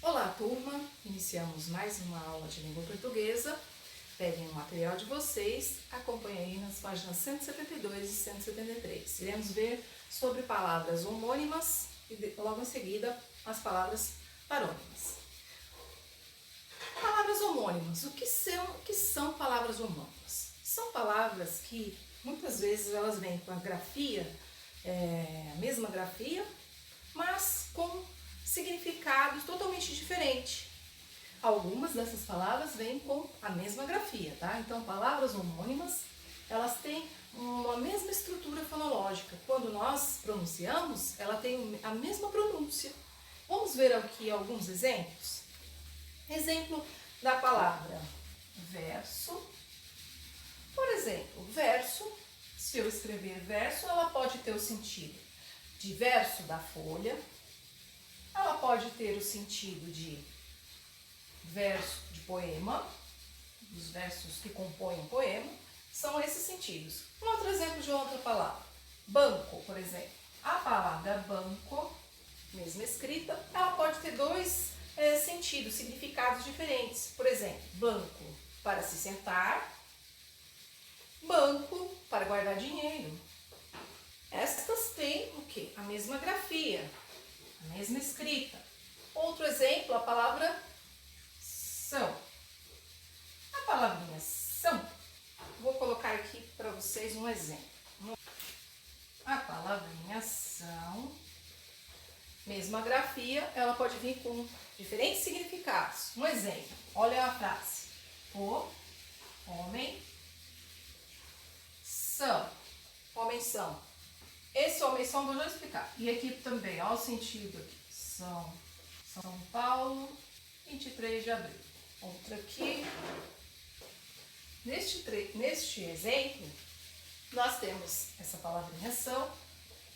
Olá, turma! Iniciamos mais uma aula de língua portuguesa. Peguem o material de vocês, acompanhem aí nas páginas 172 e 173. Iremos ver sobre palavras homônimas e logo em seguida as palavras parônimas. Palavras homônimas. O que são palavras homônimas? São palavras que muitas vezes elas vêm com a grafia, a mesma grafia, mas com significados totalmente diferentes. Algumas dessas palavras vêm com a mesma grafia, tá? Então, palavras homônimas, elas têm uma mesma estrutura fonológica. Quando nós pronunciamos, ela tem a mesma pronúncia. Vamos ver aqui alguns exemplos. Exemplo da palavra verso. Por exemplo, verso, se eu escrever verso, ela pode ter o sentido de verso da folha. Ela pode ter o sentido de verso de poema, dos versos que compõem um poema, são esses sentidos. Um outro exemplo de outra palavra, banco, por exemplo. A palavra banco, mesma escrita, ela pode ter dois sentidos, significados diferentes. Por exemplo, banco para se sentar, banco para guardar dinheiro. Estas têm o quê? A mesma grafia, a mesma escrita. Outro exemplo, a palavra são. A palavrinha são, vou colocar aqui para vocês um exemplo. A palavrinha são, mesma grafia, ela pode vir com diferentes significados. Um exemplo, olha a frase. O homem são. Homens são. Esse homem são, vou já explicar. E aqui também, olha o sentido aqui. São Paulo, 23 de abril. Outra aqui. Neste exemplo, nós temos essa palavrinha são,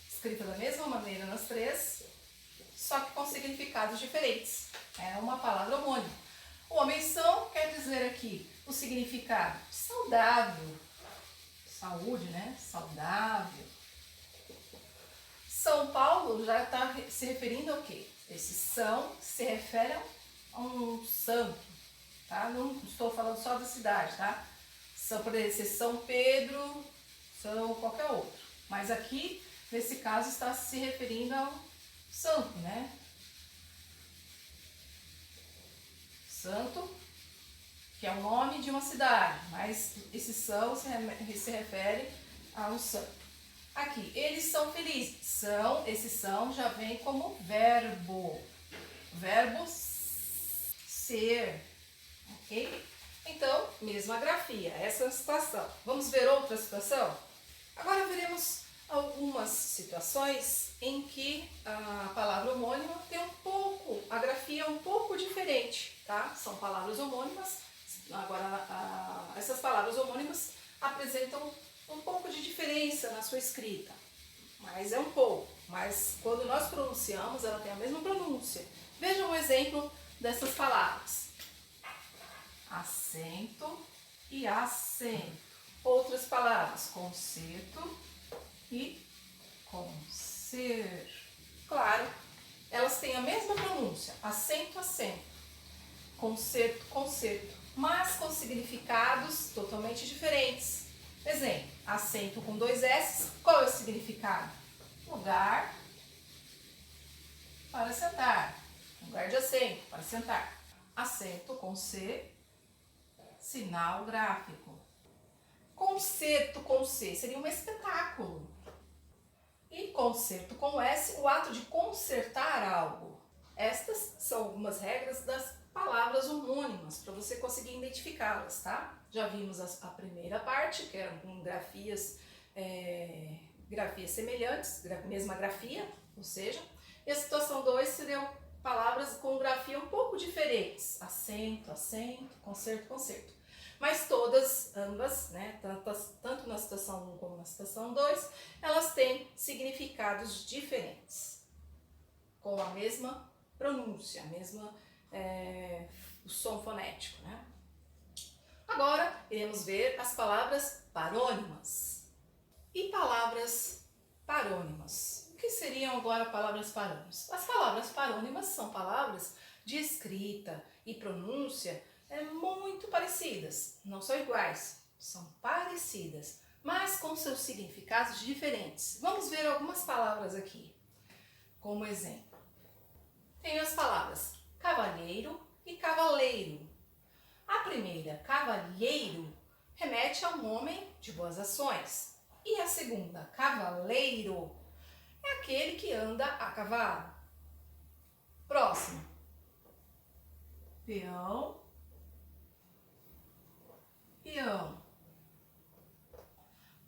escrita da mesma maneira nas três, só que com significados diferentes. É uma palavra homônima. O homem são quer dizer aqui o significado saudável, saúde, né? Saudável. São Paulo já está se referindo ao quê? Esse são se refere a um santo, tá? Não estou falando só da cidade, tá? São, por exemplo, São Pedro, São qualquer outro. Mas aqui, nesse caso, está se referindo ao santo, né? Santo, que é o nome de uma cidade, mas esse são se refere a um santo. Aqui, eles são felizes. São, esse são já vem como verbo. Verbo ser. Ok? Então, mesma grafia. Essa é a situação. Vamos ver outra situação? Agora veremos algumas situações em que a palavra homônima tem a grafia é um pouco diferente, tá? São palavras homônimas. Agora, essas palavras homônimas apresentam um pouco de diferença na sua escrita, mas é um pouco. Mas quando nós pronunciamos, ela tem a mesma pronúncia. Veja um exemplo dessas palavras. Acento e acento. Outras palavras, concerto e concerto. Claro, elas têm a mesma pronúncia, acento, acento, concerto, concerto, mas com significados totalmente diferentes. Exemplo, acento com 2 S, qual é o significado? Lugar para sentar, lugar de assento, para sentar. Acento com C, sinal gráfico. Concerto com C seria um espetáculo. E concerto com S, o ato de consertar algo. Estas são algumas regras das palavras homônimas, para você conseguir identificá-las, tá? Já vimos a primeira parte, que eram com grafias semelhantes, mesma grafia, ou seja, e a situação 2 seriam palavras com grafia um pouco diferentes, acento, acento, concerto, concerto. Mas todas, ambas, né, tanto na situação 1 como na situação 2, elas têm significados diferentes, com a mesma pronúncia, a mesma o som fonético, né? Agora, iremos ver as palavras parônimas. E palavras parônimas? O que seriam agora palavras parônimas? As palavras parônimas são palavras de escrita e pronúncia muito parecidas. Não são iguais, são parecidas, mas com seus significados diferentes. Vamos ver algumas palavras aqui, como exemplo. Tem as palavras cavalheiro e cavaleiro. A primeira, cavalheiro, remete a um homem de boas ações. E a segunda, cavaleiro, é aquele que anda a cavalo. Próximo. Peão. Peão.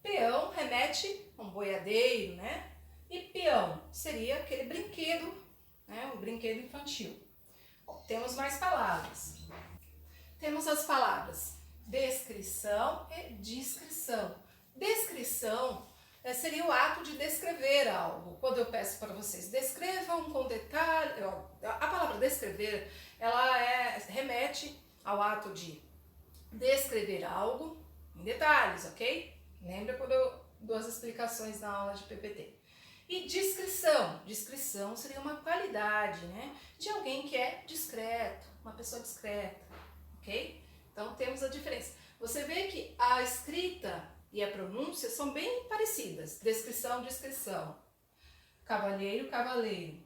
Peão remete a um boiadeiro, né? E peão seria aquele brinquedo, né? Um brinquedo infantil. Bom, temos mais palavras. Temos as palavras descrição e descrição. Descrição seria o ato de descrever algo. Quando eu peço para vocês, descrevam com detalhe. A palavra descrever, ela remete ao ato de descrever algo em detalhes, ok? Lembra quando eu dou as explicações na aula de PPT. E descrição. Descrição seria uma qualidade, né, de alguém que é discreto, uma pessoa discreta, ok? Então temos a diferença. Você vê que a escrita e a pronúncia são bem parecidas. Descrição, descrição. Cavalheiro, cavaleiro.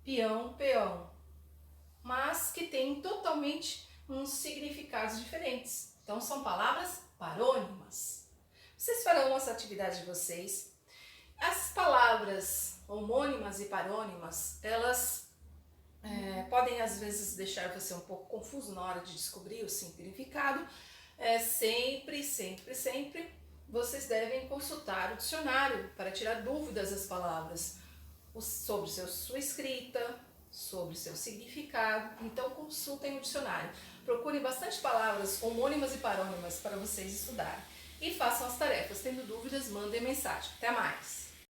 Peão, peão. Mas que têm totalmente uns significados diferentes. Então são palavras parônimas. Vocês farão essa atividade de vocês. As palavras homônimas e parônimas, elas podem às vezes deixar você um pouco confuso na hora de descobrir o significado. Sempre vocês devem consultar o dicionário para tirar dúvidas das palavras sobre sua escrita, sobre seu significado. Então consultem o dicionário. Procurem bastante palavras homônimas e parônimas para vocês estudarem. E façam as tarefas. Tendo dúvidas, mandem mensagem. Até mais!